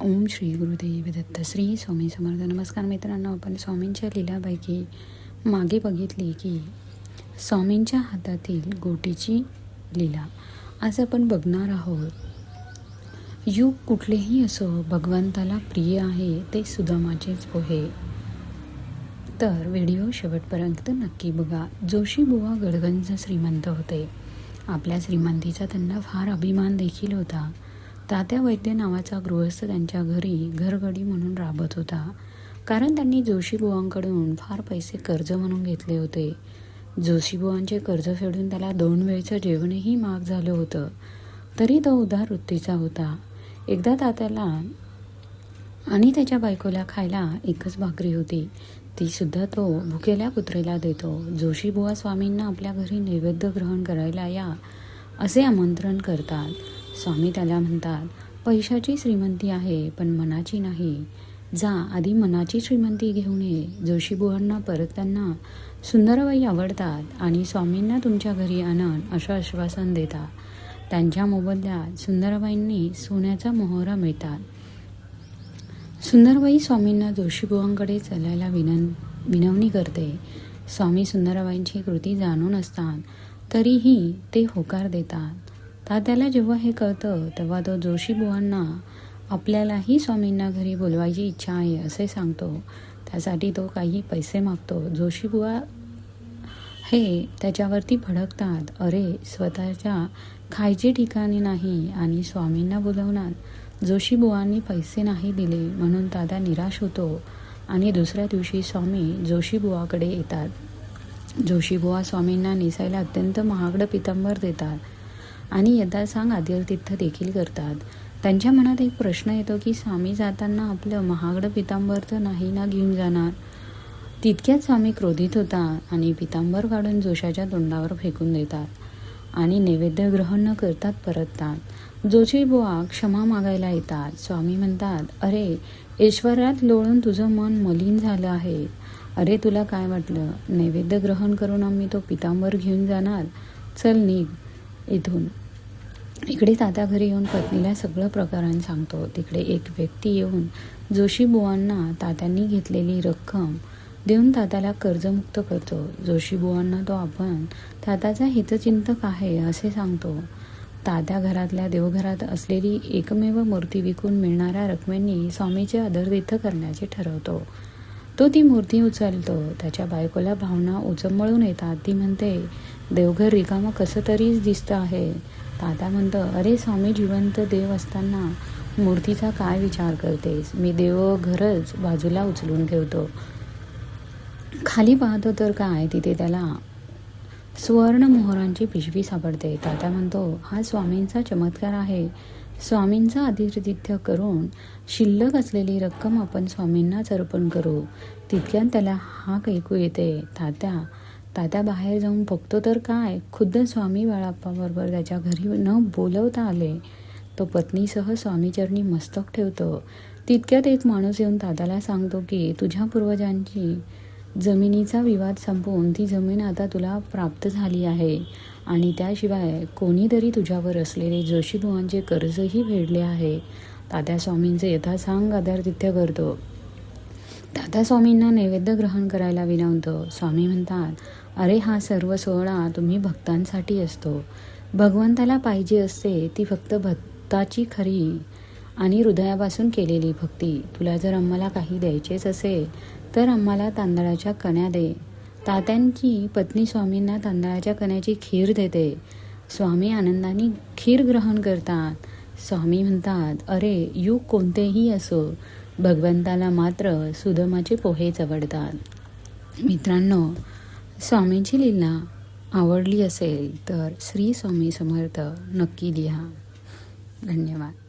ओम श्री गुरुदेव दत्त. श्री स्वामी समर्थ. नमस्कार मित्रांनो, आपण स्वामींच्या लीलापैकी मागे बघितली की स्वामींच्या हातातील गोटीची लीला आज आपण बघणार आहोत. युग कुठलेही असो, भगवंताला प्रिय आहे ते सुदामाचेच पोहे. तर व्हिडिओ शेवटपर्यंत नक्की बघा. जोशी बुवा गडगंज श्रीमंत होते. आपल्या श्रीमंतीचा त्यांना फार अभिमान देखील होता. तात्या वैद्य नावाचा गृहस्थ त्यांच्या घरी घरगडी म्हणून राबत होता, कारण त्यांनी जोशीबुवांकडून फार पैसे कर्ज म्हणून घेतले होते. जोशीबुवांचे कर्ज फेडून त्याला 2 वेळचं जेवणही महाग झालं होतं, तरी तो उदार वृत्तीचा होता. एकदा तात्याला आणि त्याच्या बायकोला खायला एकच भाकरी होती, ती सुद्धा तो भुकेल्या कुत्रेला देतो. जोशीबुवा स्वामींना आपल्या घरी नैवेद्य ग्रहण करायला या असे आमंत्रण करतात. स्वामी त्याला म्हणतात, पैशाची श्रीमंती आहे पण मनाची नाही. जा आधी मनाची श्रीमंती घेऊन ये. जोशीबुवांना परतताना सुंदरबाई आवडतात आणि स्वामींना तुमच्या घरी आणन असं आश्वासन देतात. त्यांच्या मोबदल्यात सुंदरबाईंनी सोन्याचा मोहरा मिळतात. सुंदरबाई स्वामींना जोशीबुवांकडे चालायला विनवणी करते. स्वामी सुंदरबाईंची कृती जाणून असतात तरीही ते होकार देतात. तात्याला जेव्हा हे कळतं तेव्हा तो जोशीबुवांना आपल्यालाही स्वामींना घरी बोलवायची इच्छा आहे असे सांगतो. त्यासाठी तो काही पैसे मागतो. जोशीबुवा हे त्याच्यावरती भडकतात. अरे, स्वतःच्या खायचे ठिकाणी नाही आणि स्वामींना बोलवणार. जोशीबुवांनी पैसे नाही दिले म्हणून तात्या निराश होतो आणि दुसऱ्या दिवशी स्वामी जोशीबुवाकडे येतात. जोशीबुवा स्वामींना नेसायला अत्यंत महागडं पितांबर देतात आणि यथासांग आदरातिथ्य देखील करतात. त्यांच्या मनात एक प्रश्न येतो की स्वामी जाताना आपलं महागडं पितांबर तर नाही ना घेऊन जाणार. तितक्यात स्वामी क्रोधित होतात आणि पितांबर काढून जोशाच्या तोंडावर फेकून देतात आणि नैवेद्य ग्रहण न करतात परततात. जोशीबुवा क्षमा मागायला येतात. स्वामी म्हणतात, अरे, ऐश्वर्यात लोळून तुझं मन मलिन झालं आहे. अरे, तुला काय वाटलं, नैवेद्य ग्रहण करून आम्ही तो पितांबर घेऊन जाणार? चल निघ इथून. इकडे तात्या घरी येऊन पत्नीला सगळं प्रकरण सांगतो. तिकडे एक व्यक्ती येऊन जोशीबुवांना तात्यांनी घेतलेली रक्कम देऊन तात्याला कर्जमुक्त करतो. जोशीबुवांना तो आपण तात्याचा हितचिंतक आहे असे सांगतो. तात्या घरातल्या देवघरात असलेली एकमेव मूर्ती विकून मिळणाऱ्या रकमेंनी स्वामीचे आदरातिथ्य करण्याचे ठरवतो. तो ती मूर्ती उचलतो. त्याच्या बायकोला भावना उचंबळून येतात. ती म्हणते, देवघर रिकामं कसं तरीच दिसतं आहे. तात्या म्हणतो, अरे स्वामी जिवंत देव असताना मूर्तीचा काय विचार करतेस? मी देवघरच बाजूला उचलून ठेवतो. खाली पाहतो तर काय, तिथे त्याला सुवर्ण मोहरांची पिशवी सापडते. तात्या म्हणतो, हा स्वामींचा चमत्कार आहे. स्वामींचा आदरातिथ्य करून शिल्लक असलेली रक्कम आपण स्वामींनाच अर्पण करू. तितक्यात त्याला हाक ऐकू येते. तात्या बाहेर जाऊन बघतो तर काय, खुद्द स्वामी बाळाप्पाबरोबर त्याच्या घरी न बोलवता आले. तो पत्नीसह स्वामीचरणी मस्तक ठेवतो. तितक्यात एक माणूस येऊन तात्याला सांगतो की तुझ्या पूर्वजांची जमिनीचा विवाद संपवून ती जमीन आता तुला प्राप्त झाली आहे आणि त्याशिवाय कोणीतरी तुझ्यावर असलेले जोशीबुवांचे कर्जही फेडले आहे. तात्या स्वामींचे यथासांग आदरातिथ्य करतो. तात्या स्वामींना नैवेद्य ग्रहण करायला विनवतो. स्वामी म्हणतात, अरे, हा सर्व सोहळा तुम्ही भक्तांसाठी असतो. भगवंताला पाहिजे असते ती फक्त भक्ताची खरी आणि हृदयापासून केलेली भक्ती. तुला जर आम्हाला काही द्यायचेच असेल तर आम्हाला तांदळाच्या कण्या दे. तात्यांची पत्नी स्वामींना तांदळाच्या कण्याची खीर देते. स्वामी आनंदाने खीर ग्रहण करतात. स्वामी म्हणतात, अरे, युग कोणतेही असो, भगवंताला मात्र सुदामाचे पोहेच आवडतात. मित्रांनो, स्वामींची लीला आवडली असेल तर श्री स्वामी समर्थ नक्की लिहा. धन्यवाद.